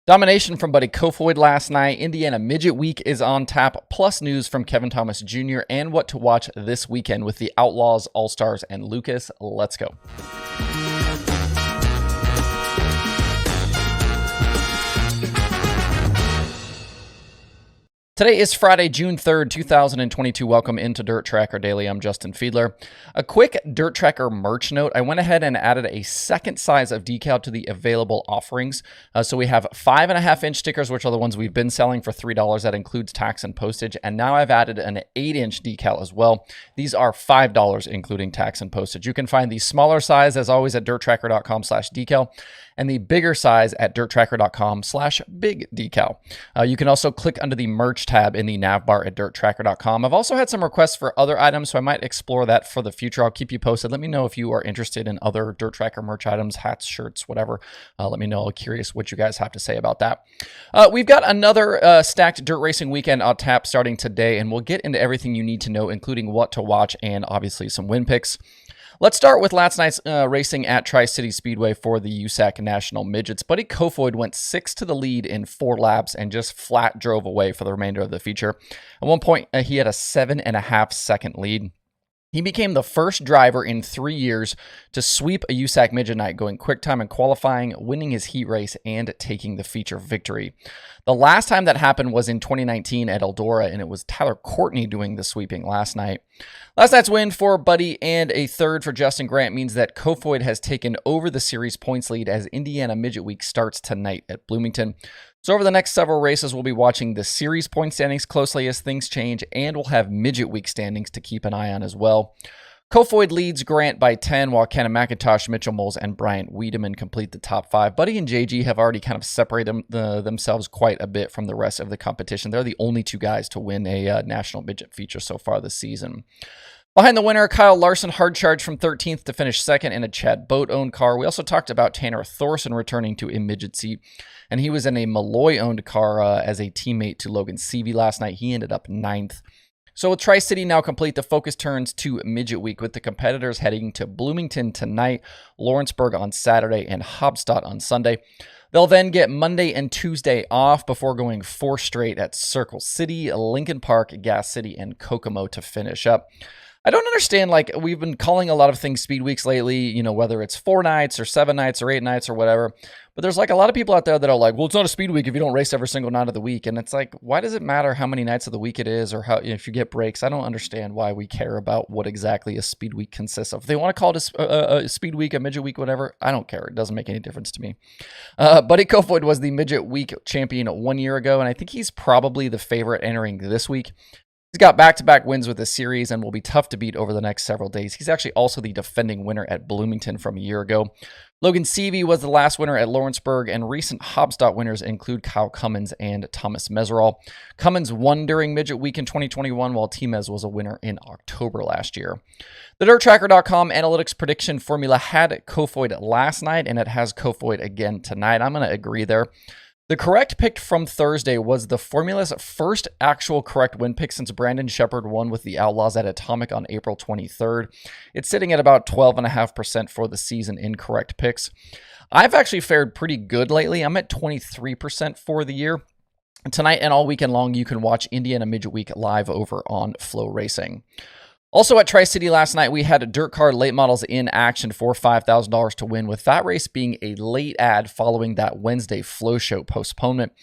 Domination from Buddy Kofoid last night. Indiana Midget Week is on tap, plus news from Kevin Thomas Jr. and what to watch this weekend with the Outlaws, All-Stars, and Lucas. Let's go. Today is Friday, June 3rd, 2022. Welcome into Dirt Tracker Daily. I'm Justin Fiedler. A quick Dirt Tracker merch note. I went ahead and added a second size of decal to the available offerings. So we have 5.5-inch stickers, which are the ones we've been selling for $3. That includes tax and postage. And now I've added an 8-inch decal as well. These are $5, including tax and postage. You can find the smaller size, as always, at dirttracker.com/decal. And the bigger size at dirttracker.com/bigdecal. You can also click under the merch tab in the nav bar at dirttracker.com. I've also had some requests for other items, so I might explore that for the future. I'll keep you posted. Let me know if you are interested in other Dirt Tracker merch items, hats, shirts, whatever. Let me know. I'm curious what you guys have to say about that. We've got another stacked dirt racing weekend on tap starting today, and we'll get into everything you need to know, including what to watch and obviously some win picks. Let's start with last night's racing at Tri-City Speedway for the USAC National Midgets. Buddy Kofoid went 6 to the lead in 4 laps and just flat drove away for the remainder of the feature. At one point, he had a 7.5-second lead. He became the first driver in 3 years to sweep a USAC Midget night, going quick time in qualifying, winning his heat race, and taking the feature victory. The last time that happened was in 2019 at Eldora, and it was Tyler Courtney doing the sweeping last night. Last night's win for Buddy and a third for Justin Grant means that Kofoid has taken over the series points lead as Indiana Midget Week starts tonight at Bloomington. So over the next several races, we'll be watching the series point standings closely as things change, and we'll have Midget Week standings to keep an eye on as well. Kofoid leads Grant by 10, while Kenna McIntosh, Mitchell Moles, and Bryant Wiedemann complete the top 5. Buddy and JG have already kind of separated themselves quite a bit from the rest of the competition. They're the only 2 guys to win a National Midget feature so far this season. Behind the winner, Kyle Larson hard charged from 13th to finish 2nd in a Chad Boat-owned car. We also talked about Tanner Thorson returning to a midget seat, and he was in a Malloy-owned car as a teammate to Logan Seavey last night. He ended up 9th. So with Tri-City now complete, the focus turns to Midget Week, with the competitors heading to Bloomington tonight, Lawrenceburg on Saturday, and Hobstadt on Sunday. They'll then get Monday and Tuesday off before going 4 straight at Circle City, Lincoln Park, Gas City, and Kokomo to finish up. I don't understand, like, we've been calling a lot of things speed weeks lately, you know, whether it's 4 nights or 7 nights or 8 nights or whatever. But there's like a lot of people out there that are like, well, it's not a speed week if you don't race every single night of the week. And it's like, why does it matter how many nights of the week it is or how, if you get breaks? I don't understand why we care about what exactly a speed week consists of. If they want to call it a speed week, a midget week, whatever, I don't care. It doesn't make any difference to me. Buddy Kofoid was the midget week champion 1 year ago, and I think he's probably the favorite entering this week. He's got back-to-back wins with the series and will be tough to beat over the next several days. He's actually also the defending winner at Bloomington from a year ago. Logan Seavey was the last winner at Lawrenceburg, and recent Hobstadt winners include Kyle Cummins and Thomas Meserol. Cummins won during Midget Week in 2021, while T-Mez was a winner in October last year. The DirtTracker.com analytics prediction formula had Kofoid last night, and it has Kofoid again tonight. I'm going to agree there. The correct pick from Thursday was the formula's first actual correct win pick since Brandon Shepard won with the Outlaws at Atomic on April 23rd. It's sitting at about 12.5% for the season in correct picks. I've actually fared pretty good lately. I'm at 23% for the year. And tonight and all weekend long, you can watch Indiana Midget Week live over on Flow Racing. Also at Tri-City last night, we had dirt car late models in action for $5,000 to win, with that race being a late ad following that Wednesday Flow Show postponement.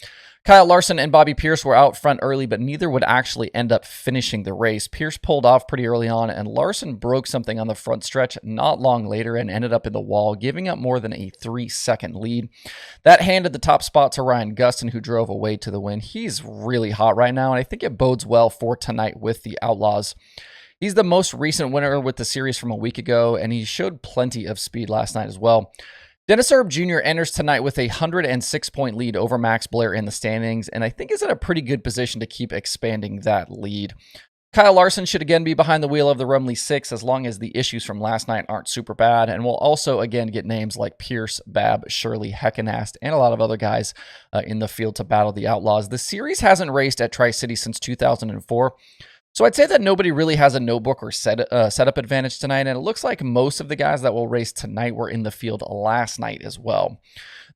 Kyle Larson and Bobby Pierce were out front early, but neither would actually end up finishing the race. Pierce pulled off pretty early on, and Larson broke something on the front stretch not long later and ended up in the wall, giving up more than a 3-second lead. That handed the top spot to Ryan Gustin, who drove away to the win. He's really hot right now, and I think it bodes well for tonight with the Outlaws. He's the most recent winner with the series from a week ago, and he showed plenty of speed last night as well. Dennis Erb Jr. enters tonight with a 106-point lead over Max Blair in the standings, and I think is in a pretty good position to keep expanding that lead. Kyle Larson should again be behind the wheel of the Rumley 6 as long as the issues from last night aren't super bad, and we'll also again get names like Pierce, Babb, Shirley, Heckenast, and a lot of other guys in the field to battle the Outlaws. The series hasn't raced at Tri-City since 2004, so I'd say that nobody really has a notebook or setup advantage tonight, and it looks like most of the guys that will race tonight were in the field last night as well.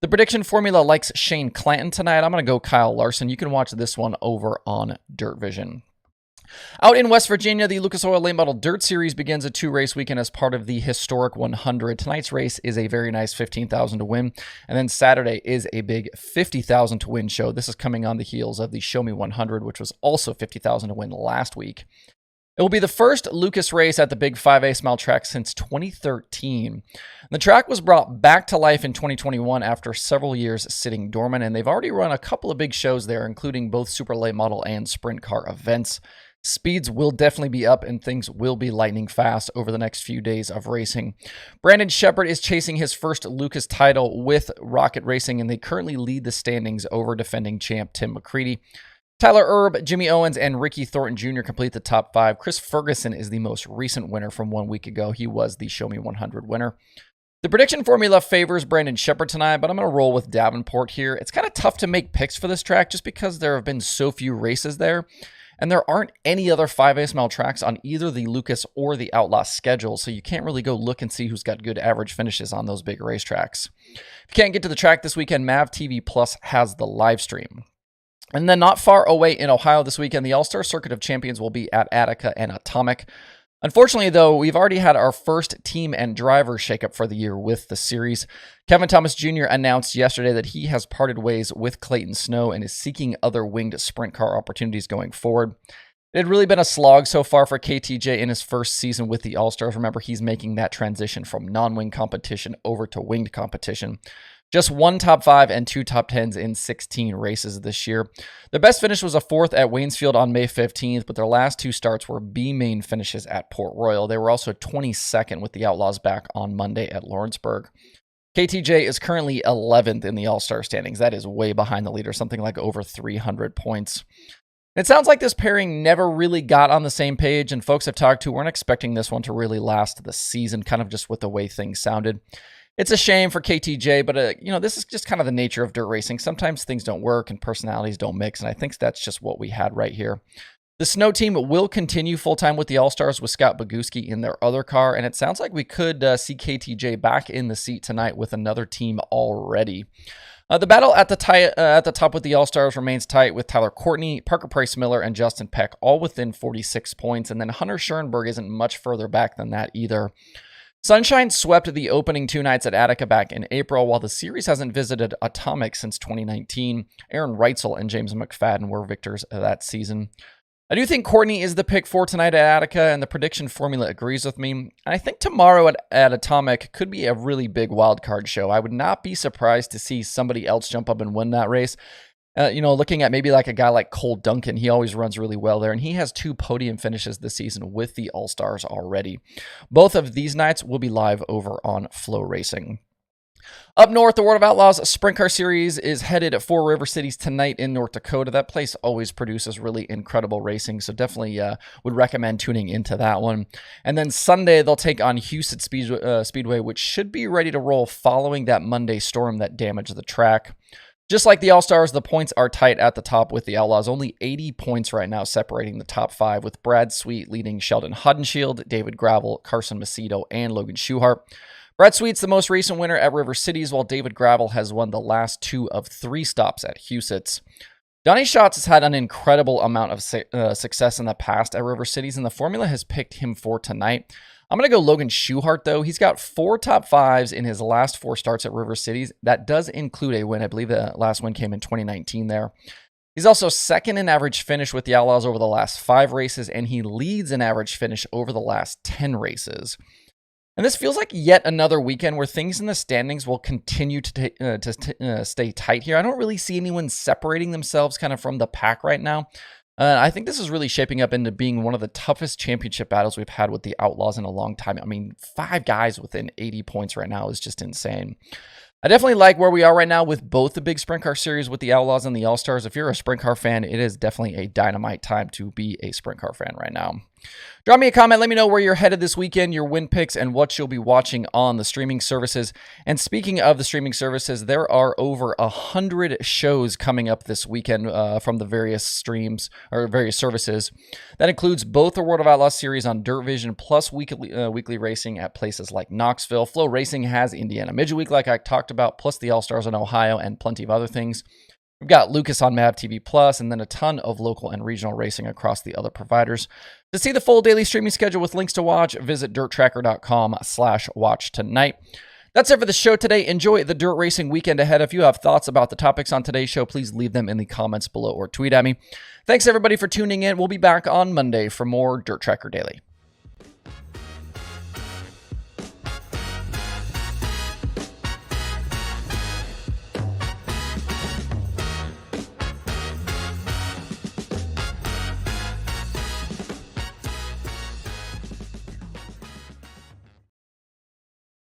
The prediction formula likes Shane Clanton tonight. I'm going to go Kyle Larson. You can watch this one over on Dirt Vision. Out in West Virginia, the Lucas Oil Late Model Dirt Series begins a 2-race weekend as part of the historic 100. Tonight's race is a very nice $15,000 to win, and then Saturday is a big $50,000 to win show. This is coming on the heels of the Show Me 100, which was also $50,000 to win last week. It will be the first Lucas race at the Big 5A Mile track since 2013. The track was brought back to life in 2021 after several years sitting dormant, and they've already run a couple of big shows there, including both super late model and sprint car events. Speeds will definitely be up and things will be lightning fast over the next few days of racing. Brandon Sheppard is chasing his first Lucas title with Rocket Racing, and they currently lead the standings over defending champ Tim McCready. Tyler Erb, Jimmy Owens, and Ricky Thornton Jr. complete the top 5. Chris Ferguson is the most recent winner from 1 week ago. He was the Show Me 100 winner. The prediction formula favors Brandon Sheppard tonight, but I'm going to roll with Davenport here. It's kind of tough to make picks for this track just because there have been so few races there. And there aren't any other 5A Mile tracks on either the Lucas or the Outlaw schedule, so you can't really go look and see who's got good average finishes on those big racetracks. If you can't get to the track this weekend, Mav TV Plus has the live stream. And then not far away in Ohio this weekend, the All-Star Circuit of Champions will be at Attica and Atomic. Unfortunately, though, we've already had our first team and driver shakeup for the year with the series. Kevin Thomas Jr. announced yesterday that he has parted ways with Clayton Snow and is seeking other winged sprint car opportunities going forward. It had really been a slog so far for KTJ in his first season with the All-Stars. Remember, he's making that transition from non-winged competition over to winged competition. Just 1 top 5 and 2 top 10s in 16 races this year. Their best finish was a 4th at Waynesfield on May 15th, but their last 2 starts were B main finishes at Port Royal. They were also 22nd with the Outlaws back on Monday at Lawrenceburg. KTJ is currently 11th in the All-Star standings. That is way behind the leader, something like over 300 points. It sounds like this pairing never really got on the same page, and folks I've talked to weren't expecting this one to really last the season, kind of just with the way things sounded. It's a shame for KTJ, but this is just kind of the nature of dirt racing. Sometimes things don't work and personalities don't mix, and I think that's just what we had right here. The Snow team will continue full-time with the All-Stars with Scott Boguski in their other car, and it sounds like we could see KTJ back in the seat tonight with another team already. The battle at the top with the All-Stars remains tight with Tyler Courtney, Parker Price Miller, and Justin Peck all within 46 points, and then Hunter Schoenberg isn't much further back than that either. Sunshine swept the opening 2 nights at Attica back in April, while the series hasn't visited Atomic since 2019. Aaron Reitzel and James McFadden were victors of that season. I do think Courtney is the pick for tonight at Attica, and the prediction formula agrees with me. And I think tomorrow at Atomic could be a really big wildcard show. I would not be surprised to see somebody else jump up and win that race. Looking at maybe like a guy like Cole Duncan, he always runs really well there, and he has 2 podium finishes this season with the All-Stars already. Both of these nights will be live over on Flow Racing. Up north, the World of Outlaws Sprint Car Series is headed at 4 River Cities tonight in North Dakota. That place always produces really incredible racing, so definitely would recommend tuning into that one. And then Sunday, they'll take on Houston Speedway, which should be ready to roll following that Monday storm that damaged the track. Just like the All-Stars, the points are tight at the top with the Outlaws. Only 80 points right now separating the top 5, with Brad Sweet leading Sheldon Hudenshield, David Gravel, Carson Macedo, and Logan Schuhart. Brad Sweet's the most recent winner at River Cities, while David Gravel has won the last 2 of 3 stops at Huset's. Donnie Schatz has had an incredible amount of success in the past at River Cities, and the formula has picked him for tonight. I'm going to go Logan Schuhart, though. He's got 4 top 5s in his last 4 starts at River Cities. That does include a win. I believe the last win came in 2019 there. He's also second in average finish with the Outlaws over the last 5 races, and he leads in average finish over the last 10 races. And this feels like yet another weekend where things in the standings will continue to stay tight here. I don't really see anyone separating themselves kind of from the pack right now. I think this is really shaping up into being one of the toughest championship battles we've had with the Outlaws in a long time. I mean, 5 guys within 80 points right now is just insane. I definitely like where we are right now with both the big sprint car series with the Outlaws and the All-Stars. If you're a sprint car fan, it is definitely a dynamite time to be a sprint car fan right now. Drop me a comment. Let me know where you're headed this weekend, your win picks, and what you'll be watching on the streaming services. And speaking of the streaming services, there are over 100 shows coming up this weekend from the various streams or various services. That includes both the World of Outlaws series on Dirt Vision plus weekly racing at places like Knoxville. Flow Racing has Indiana Midget Week, like I talked about, plus the All-Stars in Ohio and plenty of other things. We've got Lucas on Mav TV Plus, and then a ton of local and regional racing across the other providers. To see the full daily streaming schedule with links to watch, visit dirttracker.com/watch tonight. That's it for the show today. Enjoy the dirt racing weekend ahead. If you have thoughts about the topics on today's show, please leave them in the comments below or tweet at me. Thanks everybody for tuning in. We'll be back on Monday for more Dirt Tracker Daily.